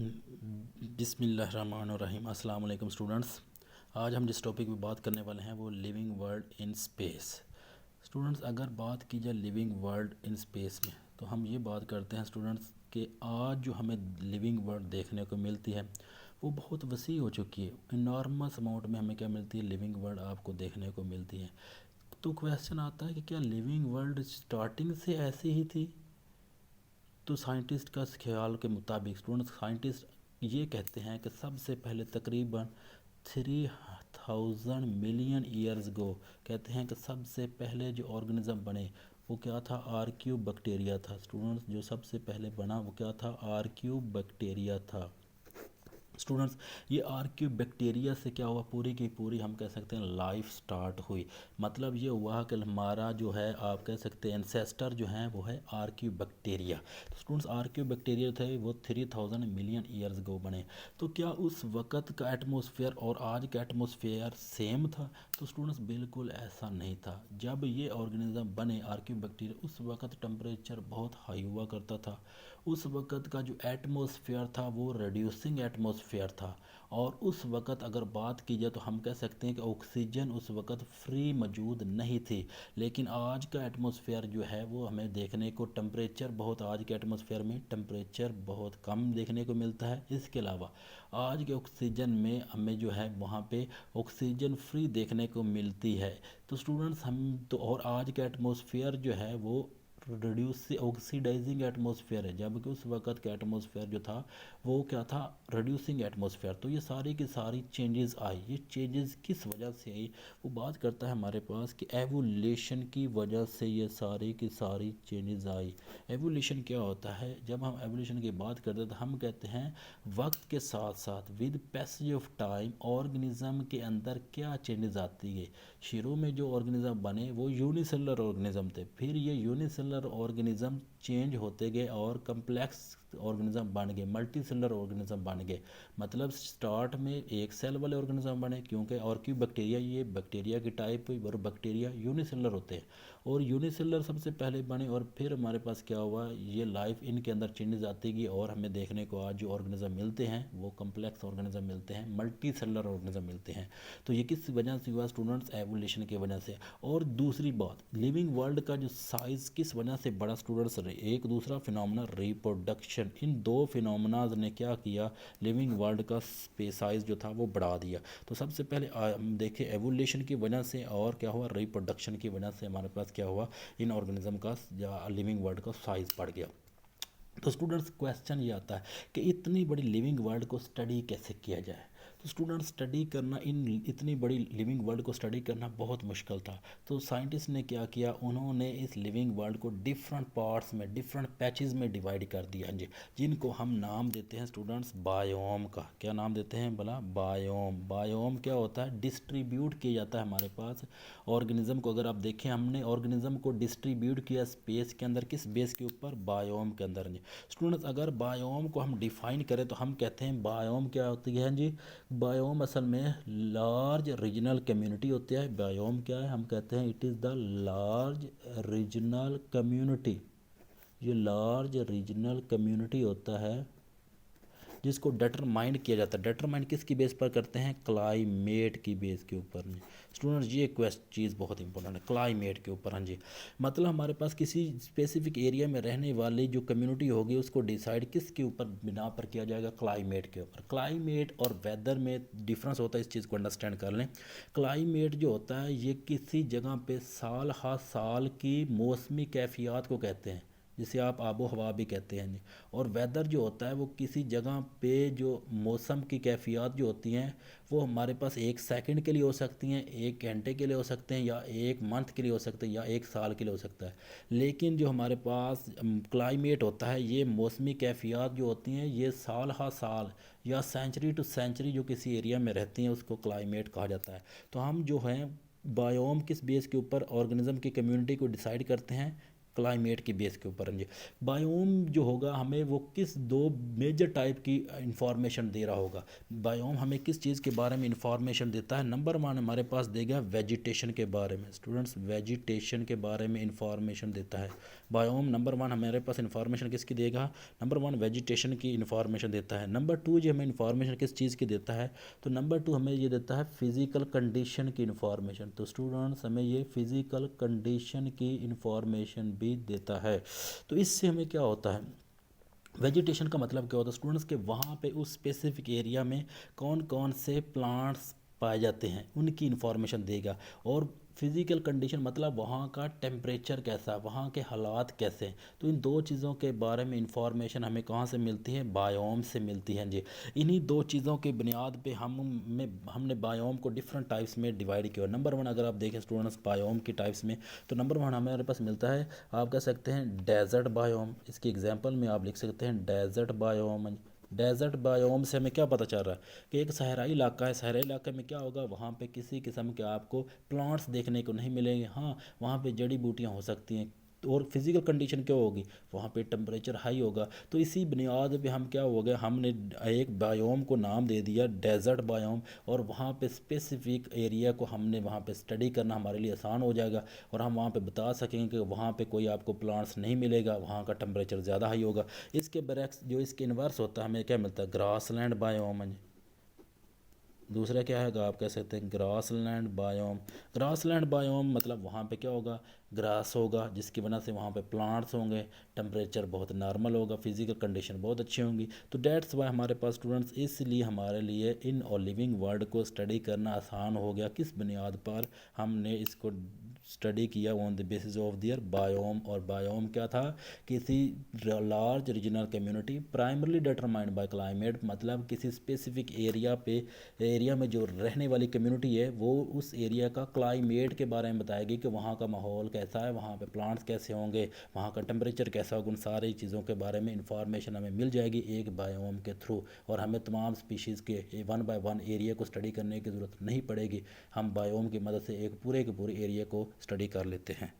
बिस्मिल्लाहिर्रहमानिर्रहीम। अस्सलाम वालेकुम स्टूडेंट्स। आज हम जिस टॉपिक पे बात करने वाले हैं वो living world in space. Students, अगर बात की जाए लिविंग वर्ल्ड इन स्पेस में तो हम ये बात करते हैं स्टूडेंट्स कि आज जो हमें लिविंग वर्ल्ड देखने को मिलती है वो बहुत वसी हो चुकी है। इनॉर्मस अमाउंट में हमें क्या मिलती है, लिविंग वर्ल्ड आपको देखने को मिलती है। तो क्वेश्चन आता है कि क्या लिविंग वर्ल्ड स्टार्टिंग से ऐसी ही थी? तो साइंटिस्ट का ख्याल के मुताबिक स्टूडेंट्स, साइंटिस्ट ये कहते हैं कि सबसे पहले तकरीबन 3000 मिलियन ईयर्स गो, कहते हैं कि सबसे पहले जो ऑर्गेनिज्म बने वो क्या था, आर्क्यू बैक्टीरिया था। स्टूडेंट्स, जो सबसे पहले बना वो क्या था, आर्क्यू बैक्टीरिया था। स्टूडेंट्स, ये आर्क्यू बैक्टीरिया से क्या हुआ, पूरी की पूरी हम कह सकते हैं लाइफ स्टार्ट हुई। मतलब ये हुआ कि हमारा जो है आप कह सकते हैं एंसेस्टर जो हैं वो है आर्क्यू बैक्टीरिया। तो स्टूडेंट्स, आर्क्यू बैक्टीरिया थे वो 3000 मिलियन ईयर्स गो बने। तो क्या उस वक़्त का एटमॉस्फेयर और आज का एटमॉस्फेयर सेम था? तो स्टूडेंट्स, बिल्कुल ऐसा नहीं था। जब ये ऑर्गेनिज्म बने आर्क्यू बैक्टीरिया, उस वक़्त टेम्परेचर बहुत हाई हुआ करता था। उस वक़्त का जो एटमॉस्फेयर था वो रिड्यूसिंग एटमॉस्फेयर था। और उस वक़्त अगर बात की जाए तो हम कह सकते हैं कि ऑक्सीजन उस वक़्त फ्री मौजूद नहीं थी। लेकिन आज का एटमॉस्फेयर जो है वो हमें देखने को टेम्परेचर बहुत, आज के एटमॉस्फेयर में टेम्परेचर बहुत कम देखने को मिलता है। इसके अलावा आज के ऑक्सीजन में हमें जो है वहाँ पे ऑक्सीजन फ्री देखने को मिलती है। तो स्टूडेंट्स, हम तो और आज का एटमॉस्फेयर जो है वो रिड्यूस ऑक्सीडाइजिंग एटमॉस्फेयर है, जबकि उस वक़्त का एटमॉस्फेयर जो था वो क्या था, रिड्यूसिंग एटमॉस्फेयर। तो ये सारी की सारी चेंजेस आई। ये चेंजेस किस वजह से आई, वो बात करता है हमारे पास कि एवोल्यूशन की वजह से ये सारी की सारी चेंजेस आई। एवोल्यूशन क्या होता है, जब हम एवोल्यूशन की बात करते हैं तो हम कहते हैं वक्त के साथ साथ with passage of time organism के अंदर क्या चेंजेस आती है। शुरू में जो ऑर्गेनिज्म बने वो यूनिसेलुलर ऑर्गेनिज्म थे, फिर ये यूनिसेलुलर ऑर्गेनिज्म चेंज होते गए और कम्प्लेक्स ऑर्गेनिज्म बन गए, मल्टी सेलुलर ऑर्गेनिज्म बन गए। मतलब स्टार्ट में एक सेल वाले ऑर्गेनिज्म बने, क्योंकि और क्यों बैक्टीरिया, ये बैक्टीरिया की टाइप हुई और बैक्टीरिया यूनिसेलुलर होते हैं और यूनिसेलुलर सबसे पहले बने। और फिर हमारे पास क्या हुआ, ये लाइफ इनके अंदर चेंजेस आती गई और हमें देखने को आज जो ऑर्गेनिज्म मिलते हैं वो कम्प्लेक्स ऑर्गेनिज्म मिलते हैं, मल्टी सेलुलर ऑर्गेनिज्म मिलते हैं। तो ये किस वजह से हुआ स्टूडेंट्स, एवोल्यूशन की वजह से। और दूसरी बात, लिविंग वर्ल्ड का जो साइज़ किस वजह से बड़ा स्टूडेंट्स, एक दूसरा फिनोमेना रिप्रोडक्शन। इन दो फिनोमेनाज ने क्या किया, लिविंग वर्ल्ड का स्पेस साइज़ जो था वो बढ़ा दिया। तो सबसे पहले देखें एवोल्यूशन की वजह से और क्या हुआ, रिप्रोडक्शन की वजह से हमारे पास क्या हुआ, इन ऑर्गेनिज्म का या लिविंग वर्ल्ड का साइज़ बढ़ गया। तो स्टूडेंट्स, क्वेश्चन ये आता है कि इतनी बड़ी लिविंग वर्ल्ड को स्टडी कैसे किया जाए। तो स्टूडेंट, स्टडी करना, इन इतनी बड़ी लिविंग वर्ल्ड को स्टडी करना बहुत मुश्किल था। तो साइंटिस्ट ने क्या किया, उन्होंने इस लिविंग वर्ल्ड को डिफरेंट पार्ट्स में, डिफरेंट पैचेस में डिवाइड कर दिया जी, जिनको हम नाम देते हैं स्टूडेंट्स बायोम का। क्या नाम देते हैं भला, बायोम। बायोम क्या होता है, डिस्ट्रीब्यूट किया जाता है हमारे पास ऑर्गेनिज्म को। अगर आप देखें, हमने ऑर्गेनिज्म को डिस्ट्रीब्यूट किया स्पेस के अंदर, किस बेस के ऊपर, बायोम के अंदर जी। स्टूडेंट्स, अगर बायोम को हम डिफाइन करें तो हम कहते हैं बायोम क्या होती है जी, बायोम असल में लार्ज रीजनल कम्युनिटी होती है। बायोम क्या है, हम कहते हैं it is the large regional community. ये लार्ज रीजनल कम्युनिटी होता है जिसको डिटरमाइन किया जाता है। डिटरमाइन किसकी बेस पर करते हैं, क्लाइमेट की बेस के ऊपर। स्टूडेंट्स, ये चीज़ बहुत इंपॉर्टेंट है, क्लाइमेट के ऊपर। हाँ जी, मतलब हमारे पास किसी स्पेसिफिक एरिया में रहने वाली जो कम्युनिटी होगी उसको डिसाइड किसके ऊपर, बिना पर किया जाएगा, क्लाइमेट के ऊपर। क्लाइमेट और वेदर में डिफरेंस होता है, इस चीज़ को अंडरस्टैंड कर लें। क्लाइमेट जो होता है ये किसी जगह पे साल हर साल की मौसमी कैफियत को कहते हैं, जिसे आप आबो हवा भी कहते हैं। और वेदर जो होता है वो किसी जगह पे जो मौसम की कैफियत जो होती हैं वो हमारे पास एक सेकंड के लिए हो सकती हैं, एक घंटे के लिए हो सकते हैं, या एक मंथ के लिए हो सकते हैं, या एक साल के लिए हो सकता है। लेकिन जो हमारे पास क्लाइमेट होता है, ये मौसमी कैफियत जो होती हैं ये साल हर साल या सेंचुरी टू सेंचुरी जो किसी एरिया में रहती हैं उसको क्लाइमेट कहा जाता है। तो हम जो हैं बायोम किस बेस के ऊपर ऑर्गेनिज्म की कम्युनिटी को डिसाइड करते हैं, क्लाइमेट की बेस के ऊपर। जी, बायोम जो होगा हमें वो किस दो मेजर टाइप की इंफॉर्मेशन दे रहा होगा। बायोम हमें किस चीज़ के बारे में इंफॉर्मेशन देता है। नंबर 1 हमारे पास देगा वेजिटेशन के बारे में। स्टूडेंट्स, वेजिटेशन के बारे में इंफॉर्मेशन देता है बायोम। नंबर 1 हमारे पास इंफॉर्मेशन किसकी देगा। नंबर 1 वेजिटेशन की इंफॉर्मेशन देता है। नंबर 2 जो हमें इंफॉर्मेशन किस चीज़ की देता है, तो नंबर 2 हमें ये देता है फिज़िकल कंडीशन की इंफॉर्मेशन। तो स्टूडेंट्स, हमें ये फिज़िकल कंडीशन की इंफॉर्मेशन भी देता है। तो इससे हमें क्या होता है, वेजिटेशन का मतलब क्या होता है स्टूडेंट्स के वहाँ पे उस स्पेसिफिक एरिया में कौन कौन से प्लांट्स पाए जाते हैं उनकी इन्फॉर्मेशन देगा। और फिज़िकल कंडीशन मतलब वहाँ का टेम्परेचर कैसा, वहाँ के हालात कैसे हैं। तो इन दो चीज़ों के बारे में इंफॉर्मेशन हमें कहाँ से मिलती है, बायोम से मिलती है जी। इन्हीं दो चीज़ों के बुनियाद पे हमने बायोम को डिफरेंट टाइप्स में डिवाइड किया। नंबर 1 अगर आप देखें स्टूडेंट्स बायोम की टाइप्स में, तो नंबर 1 हमारे पास मिलता है, आप कह सकते हैं डेजर्ट बायोम। इसकी एग्जांपल में आप लिख सकते हैं डेजर्ट बायोम। डेजर्ट बायोम से हमें क्या पता चल रहा है कि एक सहराई इलाका है। सहराई इलाके में क्या होगा, वहाँ पे किसी किस्म के आपको प्लांट्स देखने को नहीं मिलेंगे। हाँ, वहाँ पे जड़ी बूटियाँ हो सकती हैं। और फिज़िकल कंडीशन क्या होगी, वहाँ पे टेम्परेचर हाई होगा। तो इसी बुनियाद पे हम क्या हो गया, हमने एक बायोम को नाम दे दिया डेजर्ट बायोम। और वहाँ पे स्पेसिफिक एरिया को हमने वहाँ पे स्टडी करना हमारे लिए आसान हो जाएगा। और हम वहाँ पे बता सकेंगे कि वहाँ पे कोई आपको प्लांट्स नहीं मिलेगा, वहाँ का टेम्परेचर ज़्यादा हाई होगा। इसके बरक्स जो इसके इन्वर्स होता है, हमें क्या मिलता है, ग्रासलैंड बायोम। दूसरा क्या है, आप कह सकते हैं ग्रासलैंड बायोम। ग्रासलैंड बायोम मतलब वहाँ पे क्या होगा, ग्रास होगा, जिसकी वजह से वहाँ पे प्लांट्स होंगे, टेम्परेचर बहुत नॉर्मल होगा, फिजिकल कंडीशन बहुत अच्छी होंगी। तो डेट्स वाई हमारे पास स्टूडेंट्स इसलिए हमारे लिए इन और लिविंग वर्ल्ड को स्टडी करना आसान हो गया। किस बुनियाद पर, हमने इसको स्टडी किया on the basis of their biome. और बायोम क्या था, किसी large regional community primarily determined by climate, मतलब किसी स्पेसिफिक एरिया में जो रहने वाली कम्युनिटी है वो उस एरिया का क्लाइमेट के बारे में बताएगी कि वहाँ का माहौल कैसा है, वहाँ पे प्लांट्स कैसे होंगे, वहाँ का टेम्परेचर कैसा होगा। उन सारी चीज़ों के बारे में इंफॉर्मेशन हमें मिल जाएगी एक बायोम के थ्रू। और हमें तमाम स्पीशीज़ के 1 बाय 1 एरिया को स्टडी करने की ज़रूरत नहीं पड़ेगी। हम बायोम की मदद से एक पूरे के पूरे एरिया को स्टडी कर लेते हैं।